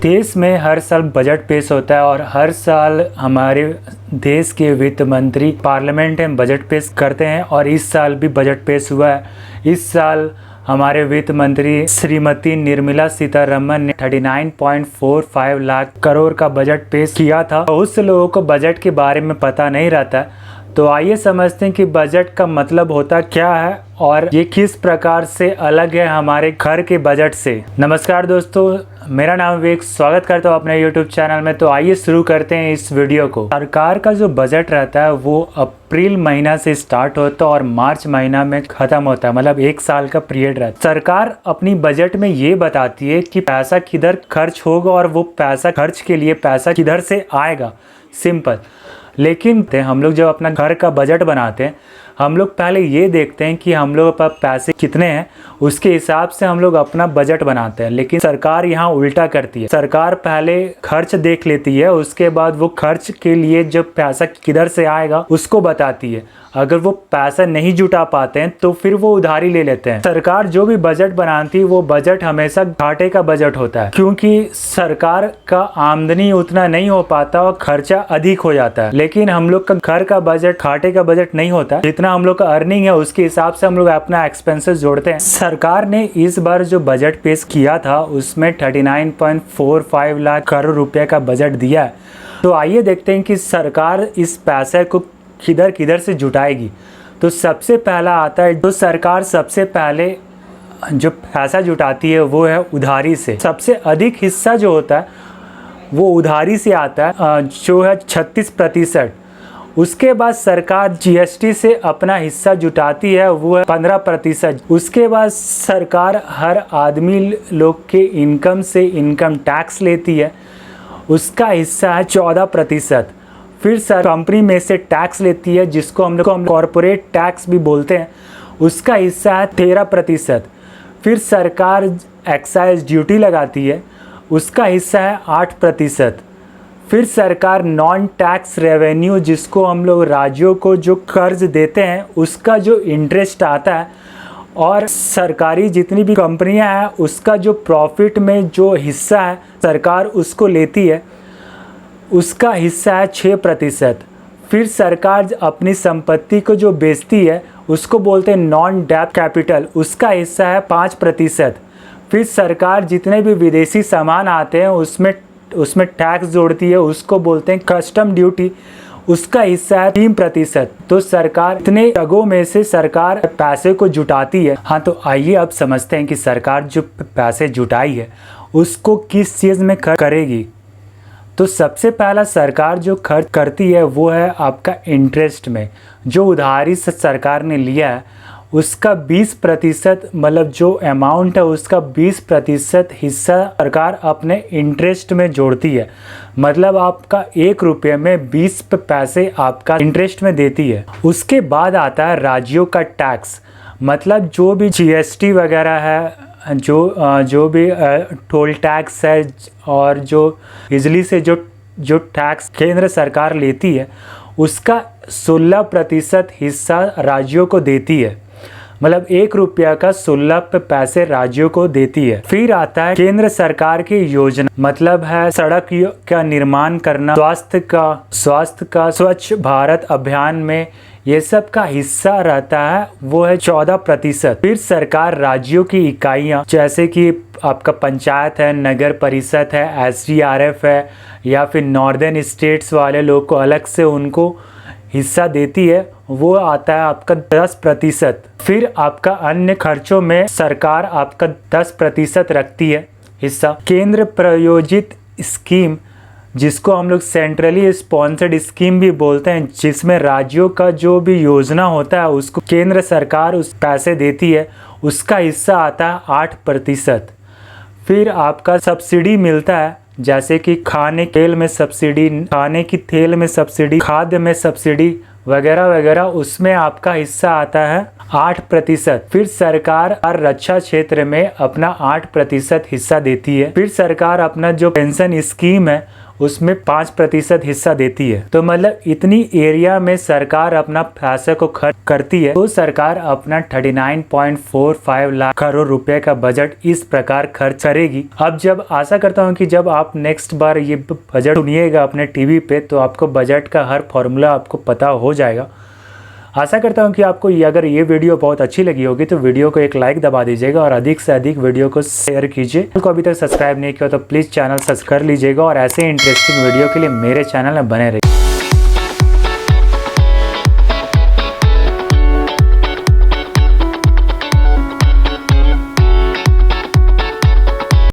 देश में हर साल बजट पेश होता है और हर साल हमारे देश के वित्त मंत्री पार्लियामेंट में बजट पेश करते हैं और इस साल भी बजट पेश हुआ है। इस साल हमारे वित्त मंत्री श्रीमती निर्मला सीतारमण ने 39.45 लाख करोड़ का बजट पेश किया था। बहुत से लोगों को बजट के बारे में पता नहीं रहता, तो आइए समझते हैं कि बजट का मतलब होता क्या है और ये किस प्रकार से अलग है हमारे घर के बजट से। नमस्कार दोस्तों, मेरा नाम विवेक, स्वागत करता हूँ अपने YouTube चैनल में। तो आइए शुरू करते हैं इस वीडियो को। सरकार का जो बजट रहता है वो अप्रैल महीना से स्टार्ट होता है और मार्च महीना में ख़त्म होता है, मतलब एक साल का पीरियड रहता है। सरकार अपनी बजट में ये बताती है कि पैसा किधर खर्च होगा और वो पैसा खर्च के लिए पैसा किधर से आएगा, सिंपल। लेकिन हम लोग जब अपना घर का बजट बनाते हैं, हम लोग पहले ये देखते हैं कि हम लोग पर पैसे कितने हैं, उसके हिसाब से हम लोग अपना बजट बनाते हैं। लेकिन सरकार यहाँ उल्टा करती है। सरकार पहले खर्च देख लेती है, उसके बाद वो खर्च के लिए जब पैसा किधर से आएगा उसको बताती है। अगर वो पैसा नहीं जुटा पाते हैं तो फिर वो उधारी ले लेते हैं। सरकार जो भी बजट बनाती है वो बजट हमेशा घाटे का बजट होता है, क्योंकि सरकार का आमदनी उतना नहीं हो पाता और खर्चा अधिक हो जाता है। लेकिन हम लोग का घर का बजट घाटे का बजट नहीं होता, जितना हम लोग का अर्निंग है उसके हिसाब से हम लोग अपना एक्सपेंसेस जोड़ते हैं। सरकार ने इस बार जो बजट पेश किया था उसमें 39.45 लाख करोड़ रुपए का बजट दिया है। तो आइए देखते हैं कि सरकार इस पैसे को किधर किधर से जुटाएगी। तो सबसे पहला आता है, जो सरकार सबसे पहले जो पैसा जुटाती है वो है उधारी से। सबसे अधिक हिस्सा जो होता है वो उधारी से आता है, जो है 36%। उसके बाद सरकार जीएसटी से अपना हिस्सा जुटाती है, वो है 15%। उसके बाद सरकार हर आदमी लोग के इनकम से इनकम टैक्स लेती है, उसका हिस्सा है 14%। फिर कंपनी में से टैक्स लेती है, जिसको हम लोग कॉर्पोरेट टैक्स भी बोलते हैं, उसका हिस्सा है 13%। फिर सरकार एक्साइज ड्यूटी लगाती है, उसका हिस्सा है 8%। फिर सरकार नॉन टैक्स रेवेन्यू, जिसको हम लोग राज्यों को जो कर्ज देते हैं उसका जो इंटरेस्ट आता है, और सरकारी जितनी भी कंपनियां हैं उसका जो प्रॉफिट में जो हिस्सा है सरकार उसको लेती है, उसका हिस्सा है 6%। फिर सरकार अपनी संपत्ति को जो बेचती है उसको बोलते हैं नॉन डेब्ट कैपिटल, उसका हिस्सा है 5%। फिर सरकार जितने भी विदेशी सामान आते हैं उसमें टैक्स जोड़ती है, उसको बोलते हैं कस्टम ड्यूटी, उसका हिस्सा है 3%। तो सरकार इतने जगहों में से सरकार पैसे को जुटाती है। हाँ, तो आइए अब समझते हैं कि सरकार जो पैसे जुटाई है उसको किस चीज़ में खर्च करेगी। तो सबसे पहला सरकार जो खर्च करती है वो है आपका इंटरेस्ट में। जो उधारी से सरकार ने लिया है उसका 20%, मतलब जो अमाउंट है उसका 20% हिस्सा सरकार अपने इंटरेस्ट में जोड़ती है। मतलब आपका 1 रुपये में 20 पैसे आपका इंटरेस्ट में देती है। उसके बाद आता है राज्यों का टैक्स, मतलब जो भी जीएसटी वगैरह है, जो भी टोल टैक्स है और जो बिजली से जो टैक्स केंद्र सरकार लेती है उसका 16% हिस्सा राज्यों को देती है। मतलब 1 रुपया का 16 पैसे राज्यों को देती है। फिर आता है केंद्र सरकार की योजना, मतलब है सड़क का निर्माण करना, स्वास्थ्य का स्वच्छ भारत अभियान में ये सब का हिस्सा रहता है, वो है 14%। फिर सरकार राज्यों की इकाइयाँ, जैसे कि आपका पंचायत है, नगर परिषद है, SDRF है, या फिर नॉर्दर्न स्टेट्स वाले लोग को अलग से उनको हिस्सा देती है, वो आता है आपका 10%। फिर आपका अन्य खर्चों में सरकार आपका 10% रखती है हिस्सा। केंद्र प्रायोजित स्कीम, जिसको हम लोग सेंट्रली स्पॉन्सर्ड स्कीम भी बोलते हैं, जिसमें राज्यों का जो भी योजना होता है उसको केंद्र सरकार उस पैसे देती है, उसका हिस्सा आता है 8%। फिर आपका सब्सिडी मिलता है, जैसे कि खाने की तेल में सब्सिडी, खाद्य में सब्सिडी वगैरह वगैरह, उसमें आपका हिस्सा आता है 8%। फिर सरकार रक्षा क्षेत्र में अपना 8% हिस्सा देती है। फिर सरकार अपना जो पेंशन स्कीम है उसमें 5% हिस्सा देती है। तो मतलब इतनी एरिया में सरकार अपना पैसे को खर्च करती है, तो सरकार अपना 39.45 लाख करोड़ रुपए का बजट इस प्रकार खर्च करेगी। अब जब आशा करता हूँ कि जब आप नेक्स्ट बार ये बजट सुनिएगा अपने टीवी पे, तो आपको बजट का हर फॉर्मूला आपको पता हो जाएगा। आशा करता हूँ कि आपको अगर ये वीडियो बहुत अच्छी लगी होगी तो वीडियो को एक लाइक दबा दीजिएगा और अधिक से अधिक वीडियो को शेयर कीजिए। चैनल को अभी तक सब्सक्राइब नहीं किया तो प्लीज़ चैनल सब्सक्राइब कर लीजिएगा और ऐसे इंटरेस्टिंग वीडियो के लिए मेरे चैनल में बने रहिए।